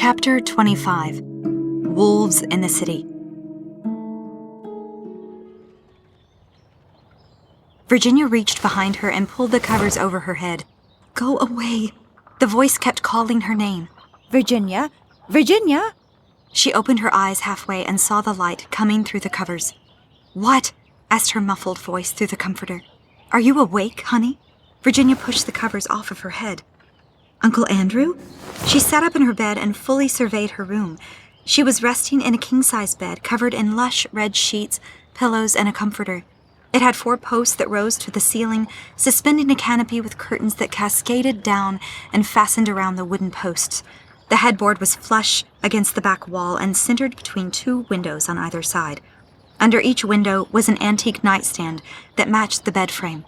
Chapter 25. Wolves in the City. Virginia reached behind her and pulled the covers over her head. "Go away." The voice kept calling her name. "Virginia? Virginia?" She opened her eyes halfway and saw the light coming through the covers. "What?" asked her muffled voice through the comforter. "Are you awake, honey?" Virginia pushed the covers off of her head. "Uncle Andrew?" She sat up in her bed and fully surveyed her room. She was resting in a king-size bed covered in lush red sheets, pillows, and a comforter. It had 4 posts that rose to the ceiling, suspending a canopy with curtains that cascaded down and fastened around the wooden posts. The headboard was flush against the back wall and centered between 2 windows on either side. Under each window was an antique nightstand that matched the bed frame.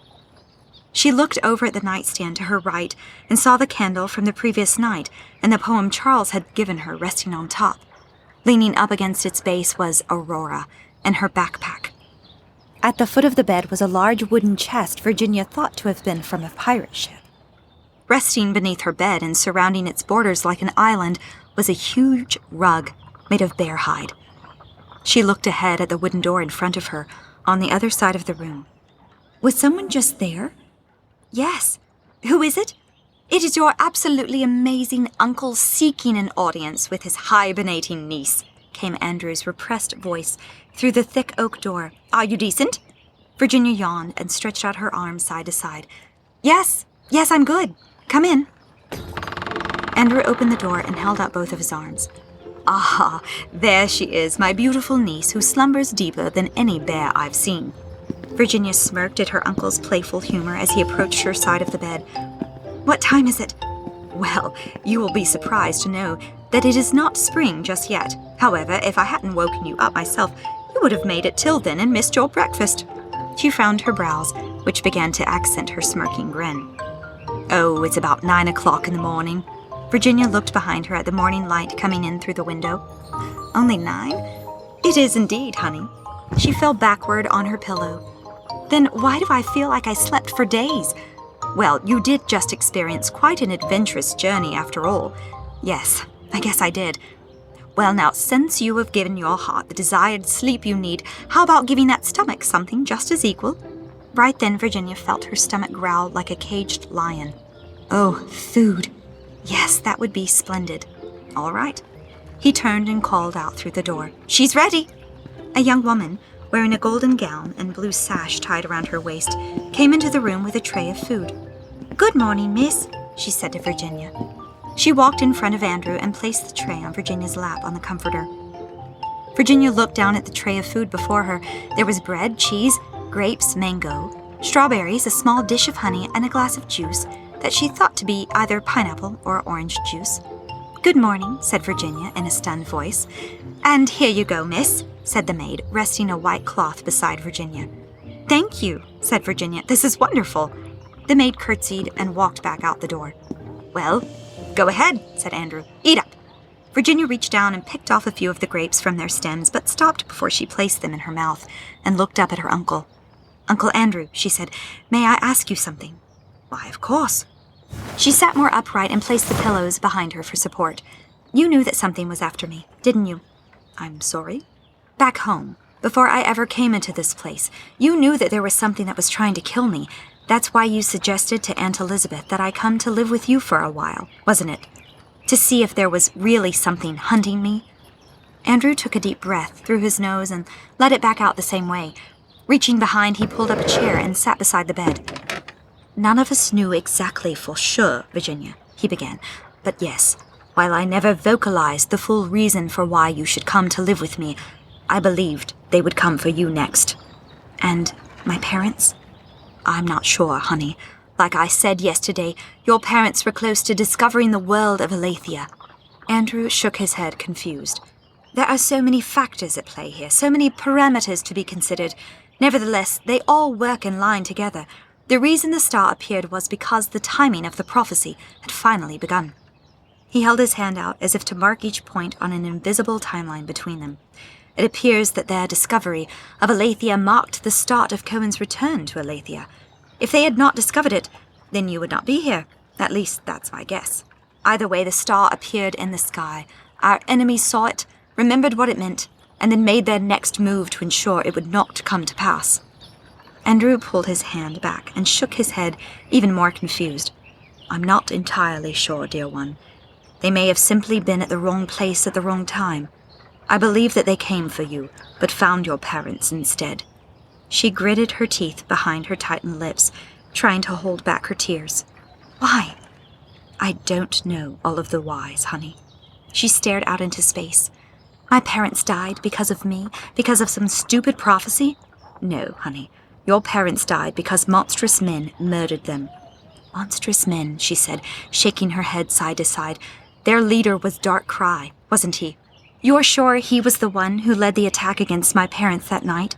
She looked over at the nightstand to her right and saw the candle from the previous night and the poem Charles had given her resting on top. Leaning up against its base was Aurora and her backpack. At the foot of the bed was a large wooden chest Virginia thought to have been from a pirate ship. Resting beneath her bed and surrounding its borders like an island was a huge rug made of bear hide. She looked ahead at the wooden door in front of her on the other side of the room. Was someone just there? "Yes. Who is it?" "It is your absolutely amazing uncle seeking an audience with his hibernating niece," came Andrew's repressed voice through the thick oak door. "Are you decent?" Virginia yawned and stretched out her arms side to side. Yes, I'm good. Come in." Andrew opened the door and held out both of his arms. "Ah, there she is, my beautiful niece who slumbers deeper than any bear I've seen." Virginia smirked at her uncle's playful humor as he approached her side of the bed. "What time is it?" "Well, you will be surprised to know that it is not spring just yet. However, if I hadn't woken you up myself, you would have made it till then and missed your breakfast." She frowned her brows, which began to accent her smirking grin. "Oh, it's about 9 o'clock in the morning." Virginia looked behind her at the morning light coming in through the window. "Only 9? It is indeed, honey." She fell backward on her pillow. "Then why do I feel like I slept for days?" "Well, you did just experience quite an adventurous journey after all." "Yes, I guess I did." "Well, now, since you have given your heart the desired sleep you need, how about giving that stomach something just as equal?" Right then, Virginia felt her stomach growl like a caged lion. "Oh, food. Yes, that would be splendid. All right." He turned and called out through the door, "She's ready." A young woman, wearing a golden gown and blue sash tied around her waist, came into the room with a tray of food. "Good morning, miss," she said to Virginia. She walked in front of Andrew and placed the tray on Virginia's lap on the comforter. Virginia looked down at the tray of food before her. There was bread, cheese, grapes, mango, strawberries, a small dish of honey, and a glass of juice that she thought to be either pineapple or orange juice. "Good morning," said Virginia in a stunned voice. "And here you go, miss," said the maid, resting a white cloth beside Virginia. "Thank you," said Virginia. "This is wonderful." The maid curtsied and walked back out the door. "Well, go ahead," said Andrew. "Eat up." Virginia reached down and picked off a few of the grapes from their stems, but stopped before she placed them in her mouth and looked up at her uncle. "Uncle Andrew," she said, "may I ask you something?" "Why, of course." She sat more upright and placed the pillows behind her for support. "You knew that something was after me, didn't you?" "I'm sorry?" "Back home, before I ever came into this place, you knew that there was something that was trying to kill me. That's why you suggested to Aunt Elizabeth that I come to live with you for a while, wasn't it? To see if there was really something hunting me?" Andrew took a deep breath through his nose and let it back out the same way. Reaching behind, he pulled up a chair and sat beside the bed. "None of us knew exactly for sure, Virginia," he began. "But yes, while I never vocalized the full reason for why you should come to live with me, I believed they would come for you next." "And my parents?" "I'm not sure, honey. Like I said yesterday, your parents were close to discovering the world of Alaythia." Andrew shook his head, confused. "There are so many factors at play here, so many parameters to be considered. Nevertheless, they all work in line together. The reason the star appeared was because the timing of the prophecy had finally begun." He held his hand out as if to mark each point on an invisible timeline between them. "It appears that their discovery of Alaythia marked the start of Cohen's return to Alaythia. If they had not discovered it, then you would not be here. At least, that's my guess. Either way, the star appeared in the sky, Our enemies saw it, remembered what it meant, and then made their next move to ensure it would not come to pass. Andrew pulled his hand back and shook his head, even more confused. I'm not entirely sure, dear one. They may have simply been at the wrong place at the wrong time. I believe that they came for you, but found your parents instead. She gritted her teeth behind her tightened lips, trying to hold back her tears. Why? I don't know all of the whys, honey. She stared out into space. My parents died because of me, because of some stupid prophecy? No, honey. Your parents died because monstrous men murdered them. Monstrous men, she said, shaking her head side to side. Their leader was Dark Cry, wasn't he? You're sure he was the one who led the attack against my parents that night?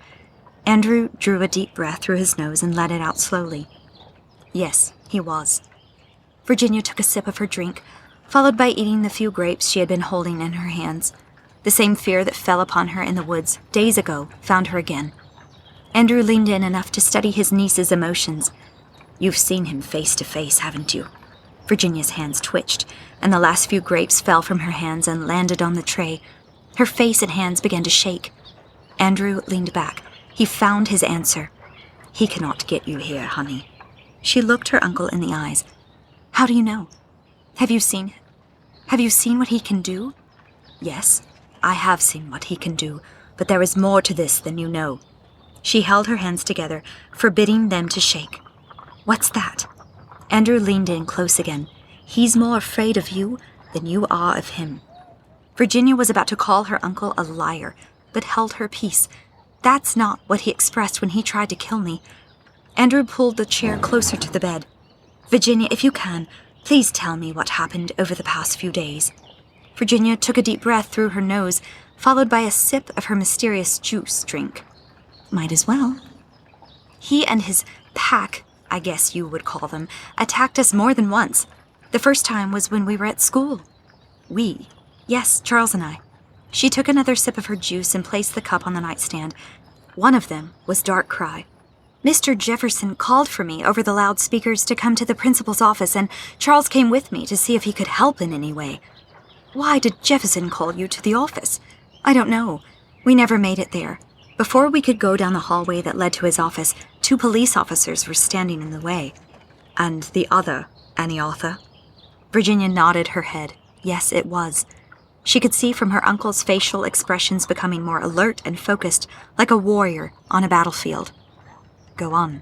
Andrew drew a deep breath through his nose and let it out slowly. Yes, he was. Virginia took a sip of her drink, followed by eating the few grapes she had been holding in her hands. The same fear that fell upon her in the woods days ago found her again. Andrew leaned in enough to study his niece's emotions. You've seen him face to face, haven't you? Virginia's hands twitched, and the last few grapes fell from her hands and landed on the tray. Her face and hands began to shake. Andrew leaned back. He found his answer. He cannot get you here, honey. She looked her uncle in the eyes. How do you know? Have you seen what he can do? Yes, I have seen what he can do, but there is more to this than you know. She held her hands together, forbidding them to shake. What's that? Andrew leaned in close again. He's more afraid of you than you are of him. Virginia was about to call her uncle a liar, but held her peace. That's not what he expressed when he tried to kill me. Andrew pulled the chair closer to the bed. Virginia, if you can, please tell me what happened over the past few days. Virginia took a deep breath through her nose, followed by a sip of her mysterious juice drink. Might as well. He and his pack, I guess you would call them, attacked us more than once. The first time was when we were at school. We? Yes, Charles and I. She took another sip of her juice and placed the cup on the nightstand. One of them was Dark Cry. Mr. Jefferson called for me over the loudspeakers to come to the principal's office, and Charles came with me to see if he could help in any way. Why did Jefferson call you to the office? I don't know. We never made it there. Before we could go down the hallway that led to his office, 2 police officers were standing in the way. And the other, Alaythia? Virginia nodded her head. Yes, it was. She could see from her uncle's facial expressions becoming more alert and focused, like a warrior on a battlefield. Go on.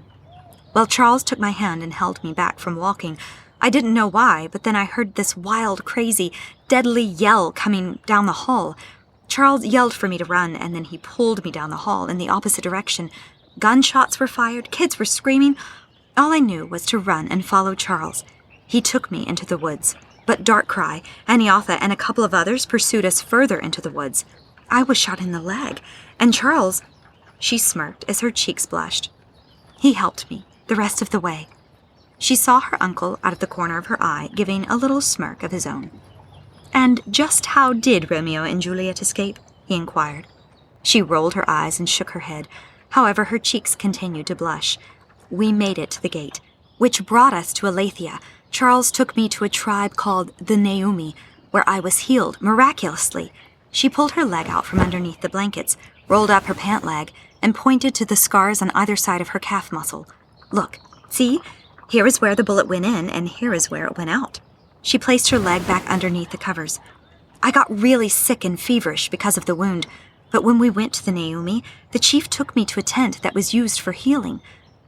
Well, Charles took my hand and held me back from walking. I didn't know why, but then I heard this wild, crazy, deadly yell coming down the hall. Charles yelled for me to run, and then he pulled me down the hall in the opposite direction. Gunshots were fired, kids were screaming. All I knew was to run and follow Charles. He took me into the woods. But Dark Cry, Alaythia, and a couple of others pursued us further into the woods. I was shot in the leg, and Charles... She smirked as her cheeks blushed. He helped me the rest of the way. She saw her uncle out of the corner of her eye, giving a little smirk of his own. And just how did Romeo and Juliet escape? He inquired. She rolled her eyes and shook her head. However, her cheeks continued to blush. We made it to the gate, which brought us to Alaythia. Charles took me to a tribe called the Naomi, where I was healed miraculously. She pulled her leg out from underneath the blankets, rolled up her pant leg, and pointed to the scars on either side of her calf muscle. Look, see? Here is where the bullet went in, and here is where it went out. She placed her leg back underneath the covers. I got really sick and feverish because of the wound, but when we went to the Naomi, the chief took me to a tent that was used for healing.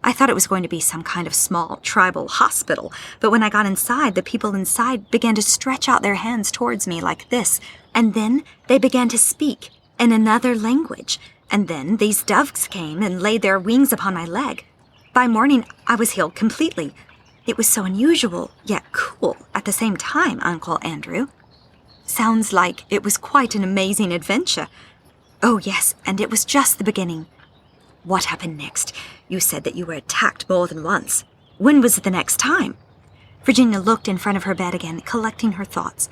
I thought it was going to be some kind of small tribal hospital, but when I got inside, the people inside began to stretch out their hands towards me like this, and then they began to speak in another language, and then these doves came and laid their wings upon my leg. By morning, I was healed completely. It was so unusual, yet cool at the same time, Uncle Andrew. Sounds like it was quite an amazing adventure. Oh yes, and it was just the beginning. What happened next? You said that you were attacked more than once. When was it the next time? Virginia looked in front of her bed again, collecting her thoughts.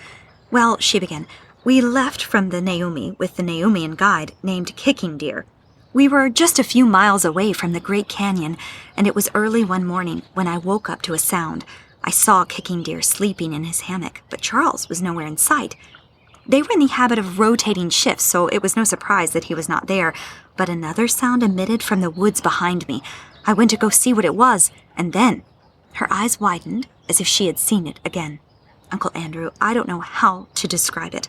Well, she began, we left from the Naomi with the Naomian guide named Kicking Deer. We were just a few miles away from the Great Canyon, and it was early one morning when I woke up to a sound. I saw Kicking Deer sleeping in his hammock, but Charles was nowhere in sight. They were in the habit of rotating shifts, so it was no surprise that he was not there. But another sound emitted from the woods behind me. I went to go see what it was, and then her eyes widened as if she had seen it again. Uncle Andrew, I don't know how to describe it.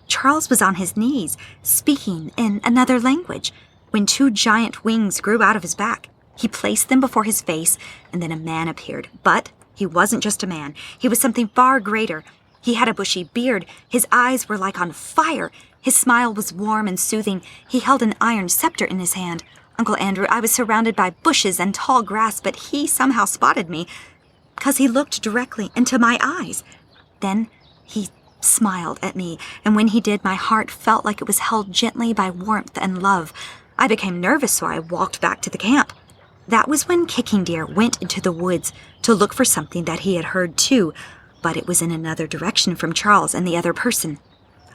Charles was on his knees, speaking in another language, when two giant wings grew out of his back. He placed them before his face, and then a man appeared. But he wasn't just a man. He was something far greater. He had a bushy beard. His eyes were like on fire. His smile was warm and soothing. He held an iron scepter in his hand. Uncle Andrew, I was surrounded by bushes and tall grass, but he somehow spotted me, because he looked directly into my eyes. Then he smiled at me, and when he did, my heart felt like it was held gently by warmth and love. I became nervous, so I walked back to the camp. That was when Kicking Deer went into the woods to look for something that he had heard too, but it was in another direction from Charles and the other person.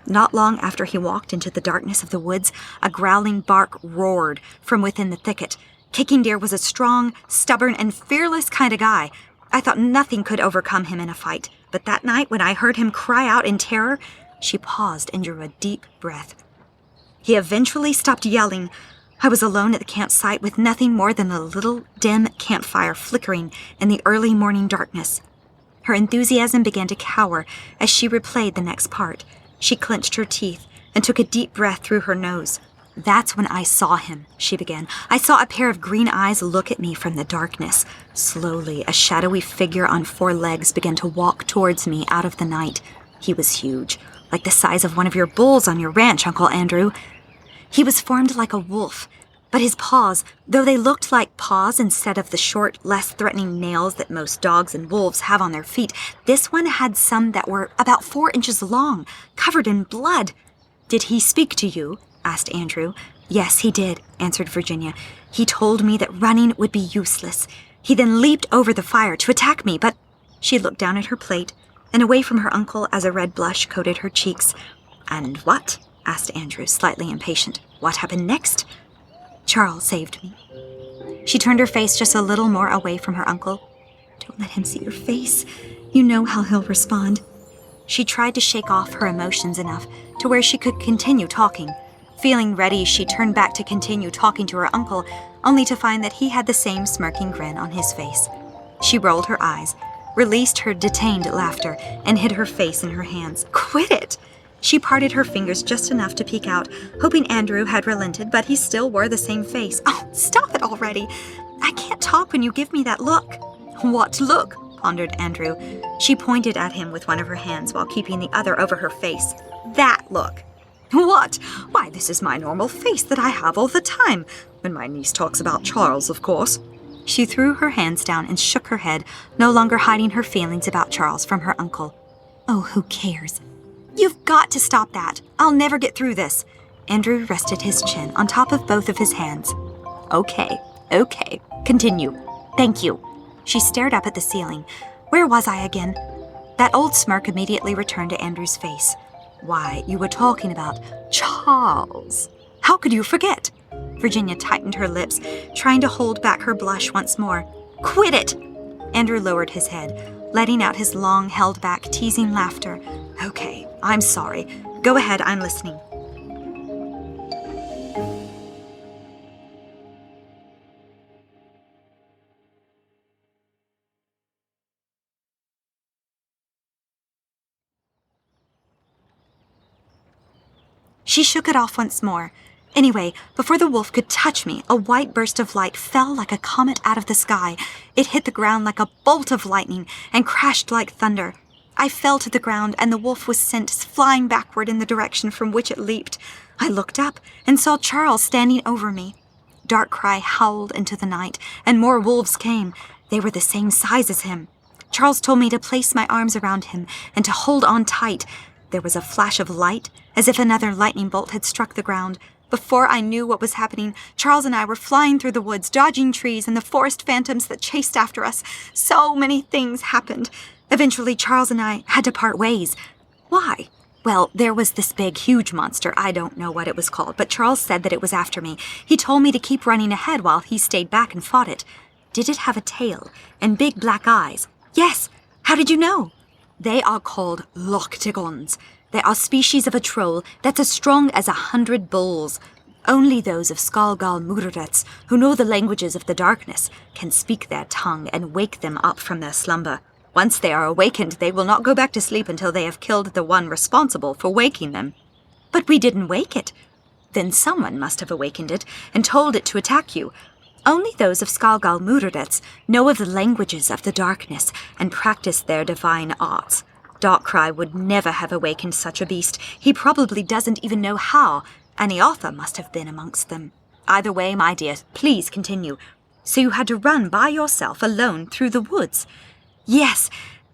Not long after he walked into the darkness of the woods, a growling bark roared from within the thicket. Kicking Deer was a strong, stubborn, and fearless kind of guy. I thought nothing could overcome him in a fight, but that night when I heard him cry out in terror, she paused and drew a deep breath. He eventually stopped yelling. I was alone at the campsite with nothing more than a little dim campfire flickering in the early morning darkness. Her enthusiasm began to cower as she replayed the next part. She clenched her teeth and took a deep breath through her nose. That's when I saw him, she began. I saw a pair of green eyes look at me from the darkness. Slowly, a shadowy figure on 4 legs began to walk towards me out of the night. He was huge, like the size of one of your bulls on your ranch, Uncle Andrew. He was formed like a wolf, but his paws, though they looked like paws instead of the short, less threatening nails that most dogs and wolves have on their feet, this one had some that were about 4 inches long, covered in blood. Did he speak to you? Asked Andrew. Yes, he did, answered Virginia. He told me that running would be useless. He then leaped over the fire to attack me, but she looked down at her plate and away from her uncle as a red blush coated her cheeks. And what? Asked Andrew, slightly impatient. What happened next? Charles saved me. She turned her face just a little more away from her uncle. Don't let him see your face. You know how he'll respond. She tried to shake off her emotions enough to where she could continue talking. Feeling ready, she turned back to continue talking to her uncle, only to find that he had the same smirking grin on his face. She rolled her eyes, released her detained laughter, and hid her face in her hands. Quit it! She parted her fingers just enough to peek out, hoping Andrew had relented, but he still wore the same face. Oh, stop it already! I can't talk when you give me that look. What look? Pondered Andrew. She pointed at him with one of her hands while keeping the other over her face. That look. What? Why, this is my normal face that I have all the time. When my niece talks about Charles, of course. She threw her hands down and shook her head, no longer hiding her feelings about Charles from her uncle. Oh, who cares? You've got to stop that. I'll never get through this. Andrew rested his chin on top of both of his hands. Okay. Continue. Thank you. She stared up at the ceiling. Where was I again? That old smirk immediately returned to Andrew's face. Why, you were talking about Charles. How could you forget? Virginia tightened her lips, trying to hold back her blush once more. Quit it! Andrew lowered his head, letting out his long, held-back, teasing laughter. Okay, I'm sorry. Go ahead, I'm listening. She shook it off once more. Anyway, before the wolf could touch me, a white burst of light fell like a comet out of the sky. It hit the ground like a bolt of lightning and crashed like thunder. I fell to the ground, and the wolf was sent flying backward in the direction from which it leaped. I looked up and saw Charles standing over me. Darkcry howled into the night, and more wolves came. They were the same size as him. Charles told me to place my arms around him and to hold on tight. There was a flash of light, as if another lightning bolt had struck the ground. Before I knew what was happening, Charles and I were flying through the woods, dodging trees and the forest phantoms that chased after us. So many things happened. Eventually, Charles and I had to part ways. Why? Well, there was this big, huge monster. I don't know what it was called, but Charles said that it was after me. He told me to keep running ahead while he stayed back and fought it. Did it have a tail and big black eyes? Yes. How did you know? They are called locktigons. They are species of a troll that's as strong as 100 bulls. Only those of Skalgal Murrets, who know the languages of the darkness, can speak their tongue and wake them up from their slumber. Once they are awakened, they will not go back to sleep until they have killed the one responsible for waking them. But we didn't wake it. Then someone must have awakened it and told it to attack you. Only those of Skalgal Murrets know of the languages of the darkness and practice their divine arts. Darkrai would never have awakened such a beast. He probably doesn't even know how. Alaythia must have been amongst them. Either way, my dear, please continue. So you had to run by yourself alone through the woods? Yes,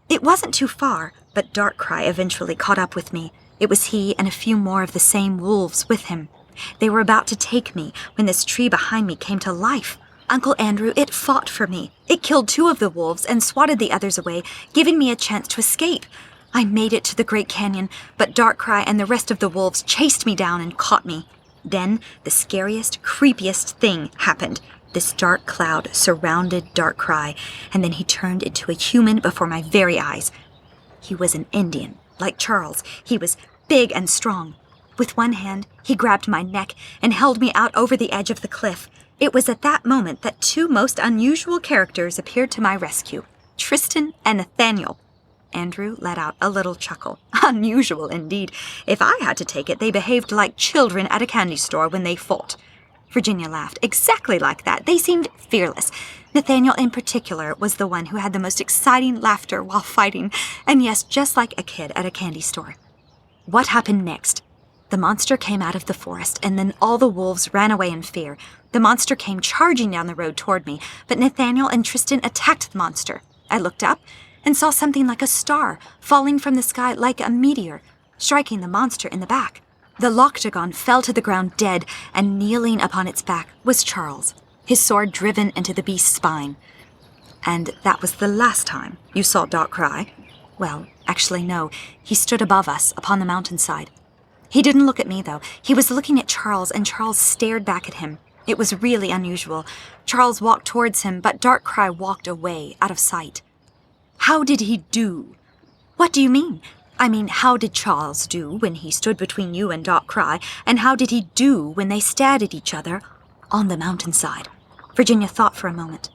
it wasn't too far, but Darkrai eventually caught up with me. It was he and a few more of the same wolves with him. They were about to take me when this tree behind me came to life. Uncle Andrew, it fought for me. It killed 2 of the wolves and swatted the others away, giving me a chance to escape. I made it to the Great Canyon, but Darkrai and the rest of the wolves chased me down and caught me. Then the scariest, creepiest thing happened. This dark cloud surrounded Darkrai, and then he turned into a human before my very eyes. He was an Indian, like Charles. He was big and strong. With one hand, he grabbed my neck and held me out over the edge of the cliff. It was at that moment that 2 most unusual characters appeared to my rescue, Tristan and Nathaniel. Andrew let out a little chuckle. Unusual indeed. If I had to take it, they behaved like children at a candy store when they fought. Virginia laughed. Exactly like that. They seemed fearless. Nathaniel in particular was the one who had the most exciting laughter while fighting, and yes, just like a kid at a candy store. What happened next? The monster came out of the forest, and then all the wolves ran away in fear. The monster came charging down the road toward me, but Nathaniel and Tristan attacked the monster. I looked up and saw something like a star falling from the sky like a meteor, striking the monster in the back. The Lockjagon fell to the ground dead, and kneeling upon its back was Charles, his sword driven into the beast's spine. And that was the last time you saw Darkrai? Well, actually no. He stood above us upon the mountainside. He didn't look at me, though. He was looking at Charles, and Charles stared back at him. It was really unusual. Charles walked towards him, but Darkrai walked away, out of sight. How did he do? What do you mean? I mean, how did Charles do when he stood between you and Darkrai, and how did he do when they stared at each other on the mountainside? Virginia thought for a moment.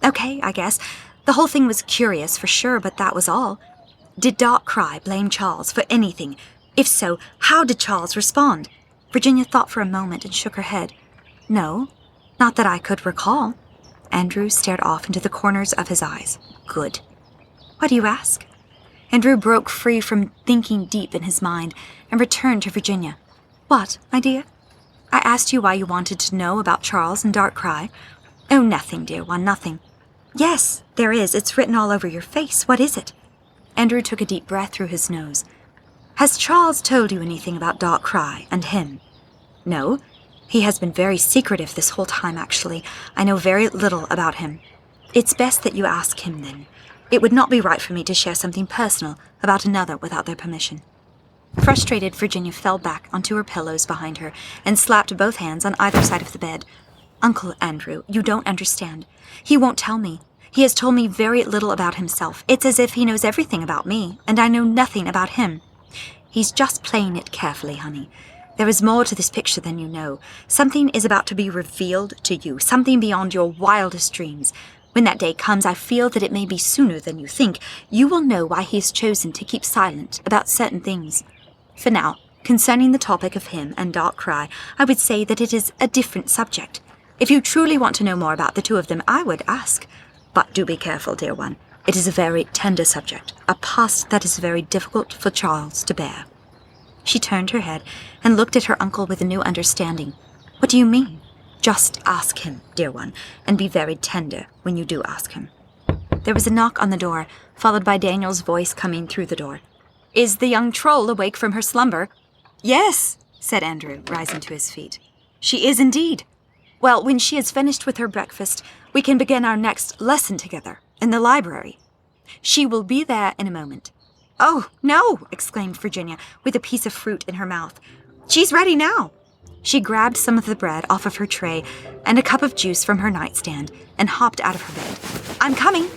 Okay, I guess. The whole thing was curious for sure, but that was all. Did Darkrai blame Charles for anything? If so, how did Charles respond? Virginia thought for a moment and shook her head. No, not that I could recall. Andrew stared off into the corners of his eyes. Good. Why do you ask? Andrew broke free from thinking deep in his mind and returned to Virginia. What, my dear? I asked you why you wanted to know about Charles and Darkrai. Oh, nothing, dear one, nothing. Yes, there is. It's written all over your face. What is it? Andrew took a deep breath through his nose. Has Charles told you anything about Darkrai and him? No. He has been very secretive this whole time, actually. I know very little about him. It's best that you ask him, then. It would not be right for me to share something personal about another without their permission. Frustrated, Virginia fell back onto her pillows behind her and slapped both hands on either side of the bed. Uncle Andrew, you don't understand. He won't tell me. He has told me very little about himself. It's as if he knows everything about me, and I know nothing about him. He's just playing it carefully, honey. There is more to this picture than you know. Something is about to be revealed to you, something beyond your wildest dreams. When that day comes, I feel that it may be sooner than you think. You will know why he has chosen to keep silent about certain things. For now, concerning the topic of him and Darkrai, I would say that it is a different subject. If you truly want to know more about the 2 of them, I would ask. But do be careful, dear one. It is a very tender subject, a past that is very difficult for Charles to bear. She turned her head and looked at her uncle with a new understanding. What do you mean? Just ask him, dear one, and be very tender when you do ask him. There was a knock on the door, followed by Daniel's voice coming through the door. Is the young troll awake from her slumber? Yes, said Andrew, rising to his feet. She is indeed. Well, when she has finished with her breakfast, we can begin our next lesson together, in the library. She will be there in a moment. Oh, no, exclaimed Virginia, with a piece of fruit in her mouth. She's ready now. She grabbed some of the bread off of her tray and a cup of juice from her nightstand and hopped out of her bed. I'm coming.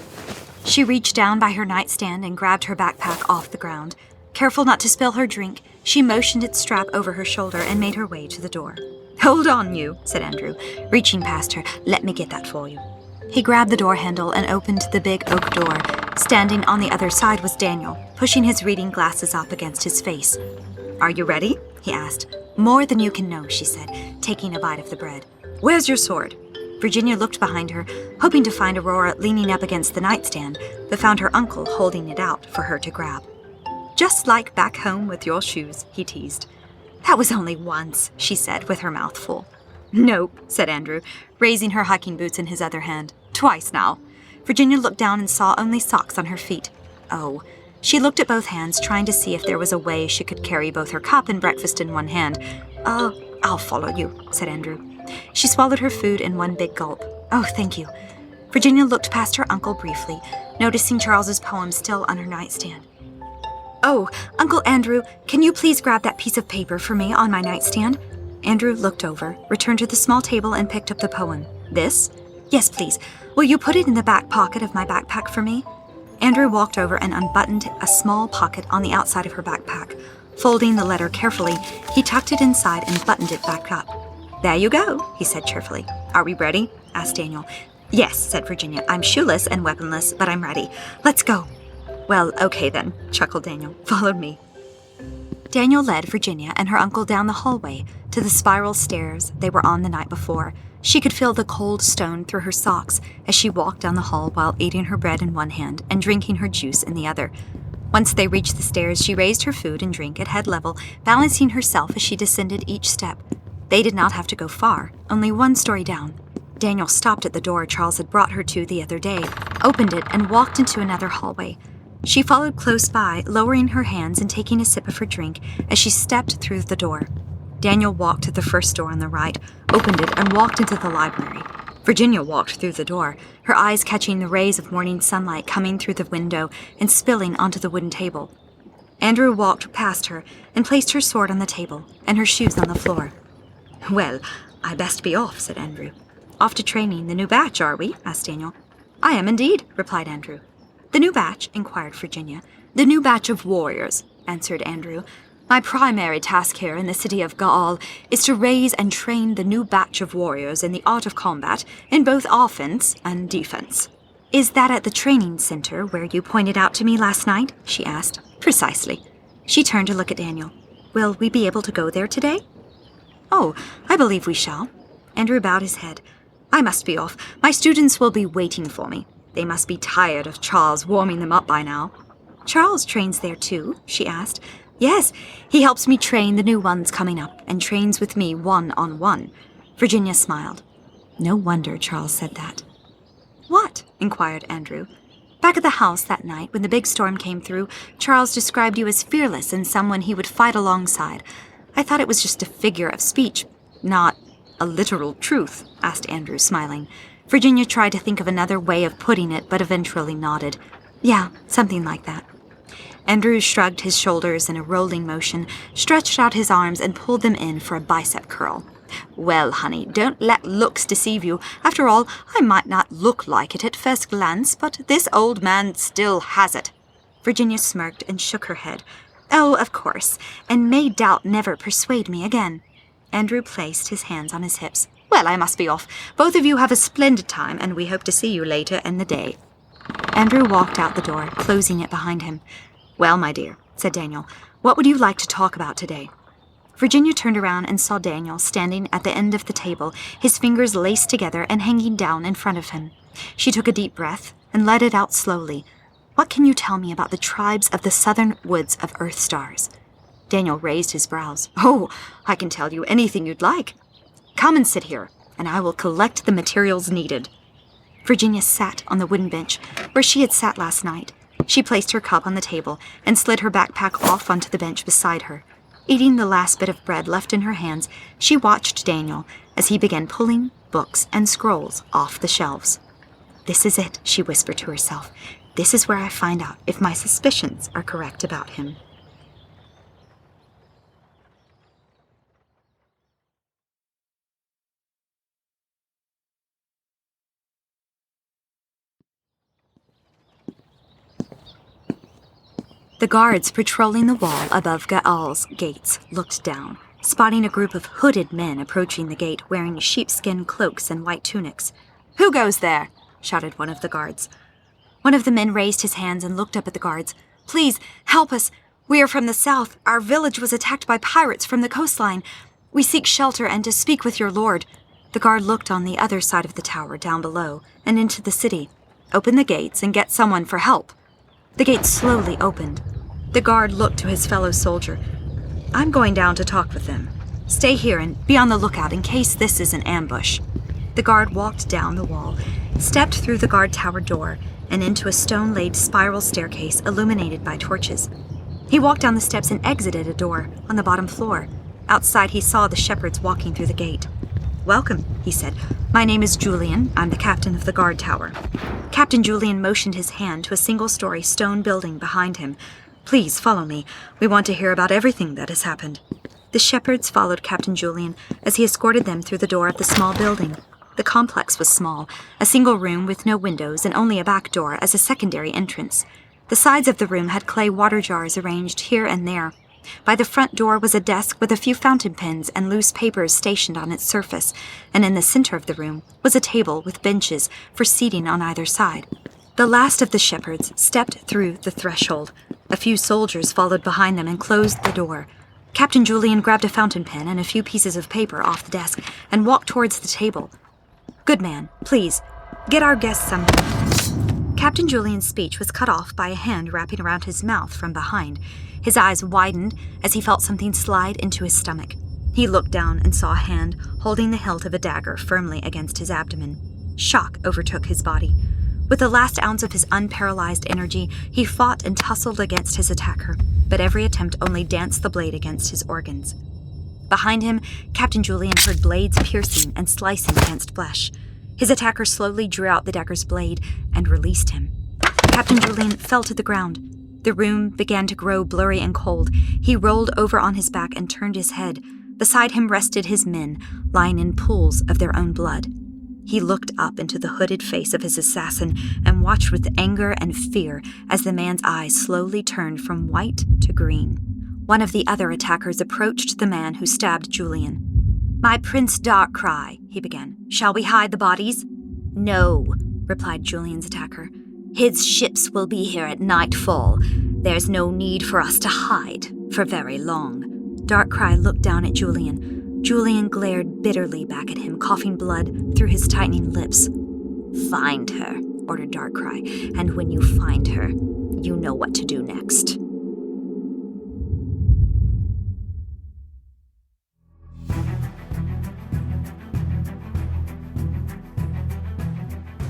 She reached down by her nightstand and grabbed her backpack off the ground. Careful not to spill her drink, she motioned its strap over her shoulder and made her way to the door. "Hold on, you," said Andrew, reaching past her. "Let me get that for you." He grabbed the door handle and opened the big oak door. Standing on the other side was Daniel, pushing his reading glasses up against his face. "Are you ready?" he asked. "More than you can know," she said, taking a bite of the bread. "Where's your sword?" Virginia looked behind her, hoping to find Aurora leaning up against the nightstand, but found her uncle holding it out for her to grab. "Just like back home with your shoes," he teased. "That was only once," she said with her mouth full. "Nope," said Andrew, raising her hiking boots in his other hand. "Twice now." Virginia looked down and saw only socks on her feet. Oh. She looked at both hands, trying to see if there was a way she could carry both her cup and breakfast in one hand. I'll follow you," said Andrew. She swallowed her food in one big gulp. "Oh, thank you." Virginia looked past her uncle briefly, noticing Charles's poem still on her nightstand. "Oh, Uncle Andrew, can you please grab that piece of paper for me on my nightstand?" Andrew looked over, returned to the small table, and picked up the poem. "This?" "Yes, please. Will you put it in the back pocket of my backpack for me?" Andrew walked over and unbuttoned a small pocket on the outside of her backpack. Folding the letter carefully, he tucked it inside and buttoned it back up. "There you go," he said cheerfully. "Are we ready?" asked Daniel. "Yes," said Virginia. "I'm shoeless and weaponless, but I'm ready. Let's go." "Well, okay then," chuckled Daniel. "Follow me." Daniel led Virginia and her uncle down the hallway to the spiral stairs they were on the night before. She could feel the cold stone through her socks as she walked down the hall while eating her bread in one hand and drinking her juice in the other. Once they reached the stairs, she raised her food and drink at head level, balancing herself as she descended each step. They did not have to go far, only one story down. Daniel stopped at the door Charles had brought her to the other day, opened it, and walked into another hallway. She followed close by, lowering her hands and taking a sip of her drink as she stepped through the door. Daniel walked to the first door on the right, opened it, and walked into the library. Virginia walked through the door, her eyes catching the rays of morning sunlight coming through the window and spilling onto the wooden table. Andrew walked past her and placed her sword on the table and her shoes on the floor. "Well, I best be off," said Andrew. "Off to training the new batch, are we?" asked Daniel. "I am indeed," replied Andrew. "The new batch?" inquired Virginia. "The new batch of warriors," answered Andrew. "My primary task here in the city of Gaal is to raise and train the new batch of warriors in the art of combat in both offense and defense." "Is that at the training center where you pointed out to me last night?" she asked. "Precisely." She turned to look at Daniel. "Will we be able to go there today?" "Oh, I believe we shall." Andrew bowed his head. "I must be off. My students will be waiting for me. They must be tired of Charles warming them up by now." "Charles trains there too?" she asked. "Yes, he helps me train the new ones coming up and trains with me one-on-one." Virginia smiled. "No wonder Charles said that." "What?" inquired Andrew. "Back at the house that night when the big storm came through, Charles described you as fearless and someone he would fight alongside. I thought it was just a figure of speech, not a literal truth," asked Andrew, smiling. Virginia tried to think of another way of putting it, but eventually nodded. "Yeah, something like that." Andrew shrugged his shoulders in a rolling motion, stretched out his arms, and pulled them in for a bicep curl. "Well, honey, don't let looks deceive you. After all, I might not look like it at first glance, but this old man still has it." Virginia smirked and shook her head. "Oh, of course, and may doubt never persuade me again." Andrew placed his hands on his hips. "Well, I must be off. Both of you have a splendid time, and we hope to see you later in the day." Andrew walked out the door, closing it behind him. "Well, my dear," said Daniel, "what would you like to talk about today?" Virginia turned around and saw Daniel standing at the end of the table, his fingers laced together and hanging down in front of him. She took a deep breath and let it out slowly. "What can you tell me about the tribes of the southern woods of Earth Stars?" Daniel raised his brows. "Oh, I can tell you anything you'd like. Come and sit here, and I will collect the materials needed." Virginia sat on the wooden bench where she had sat last night. She placed her cup on the table and slid her backpack off onto the bench beside her. Eating the last bit of bread left in her hands, she watched Daniel as he began pulling books and scrolls off the shelves. "This is it," she whispered to herself. "This is where I find out if my suspicions are correct about him." The guards patrolling the wall above Ga'al's gates looked down, spotting a group of hooded men approaching the gate wearing sheepskin cloaks and white tunics. "Who goes there?" shouted one of the guards. One of the men raised his hands and looked up at the guards. "Please, help us. We are from the south. Our village was attacked by pirates from the coastline. We seek shelter and to speak with your lord." The guard looked on the other side of the tower down below and into the city. "Open the gates and get someone for help." The gates slowly opened. The guard looked to his fellow soldier. "I'm going down to talk with them. Stay here and be on the lookout in case this is an ambush." The guard walked down the wall, stepped through the guard tower door, and into a stone-laid spiral staircase illuminated by torches. He walked down the steps and exited a door on the bottom floor. Outside, he saw the shepherds walking through the gate. "Welcome," he said. "My name is Julian. I'm the captain of the guard tower." Captain Julian motioned his hand to a single-story stone building behind him. "Please follow me. We want to hear about everything that has happened." The shepherds followed Captain Julian as he escorted them through the door of the small building. The complex was small, a single room with no windows and only a back door as a secondary entrance. The sides of the room had clay water jars arranged here and there. By the front door was a desk with a few fountain pens and loose papers stationed on its surface, and in the center of the room was a table with benches for seating on either side. The last of the shepherds stepped through the threshold. A few soldiers followed behind them and closed the door. Captain Julian grabbed a fountain pen and a few pieces of paper off the desk and walked towards the table. "Good man, please, get our guests something." Captain Julian's speech was cut off by a hand wrapping around his mouth from behind. His eyes widened as he felt something slide into his stomach. He looked down and saw a hand holding the hilt of a dagger firmly against his abdomen. Shock overtook his body. With the last ounce of his unparalyzed energy, he fought and tussled against his attacker, but every attempt only danced the blade against his organs. Behind him, Captain Julian heard blades piercing and slicing against flesh. His attacker slowly drew out the dagger's blade and released him. Captain Julian fell to the ground. The room began to grow blurry and cold. He rolled over on his back and turned his head. Beside him rested his men, lying in pools of their own blood. He looked up into the hooded face of his assassin and watched with anger and fear as the man's eyes slowly turned from white to green. One of the other attackers approached the man who stabbed Julian. "My Prince Darkrai," he began. "Shall we hide the bodies?" "No," replied Julian's attacker. "His ships will be here at nightfall. There's no need for us to hide for very long." Darkrai looked down at Julian. Julian glared bitterly back at him, coughing blood through his tightening lips. "Find her," ordered Darkrai, "and when you find her, you know what to do next."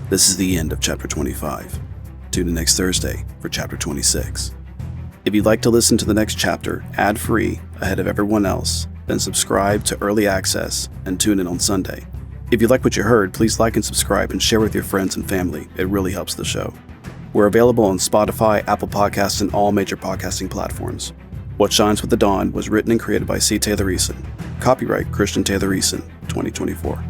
This is the end of Chapter 25. Tune in next Thursday for Chapter 26. If you'd like to listen to the next chapter ad-free ahead of everyone else, then subscribe to Early Access and tune in on Sunday. If you like what you heard, please like and subscribe and share with your friends and family. It really helps the show. We're available on Spotify, Apple Podcasts, and all major podcasting platforms. What Shines with the Dawn was written and created by C. Taylor Eason. Copyright Christian Taylor Eason, 2024.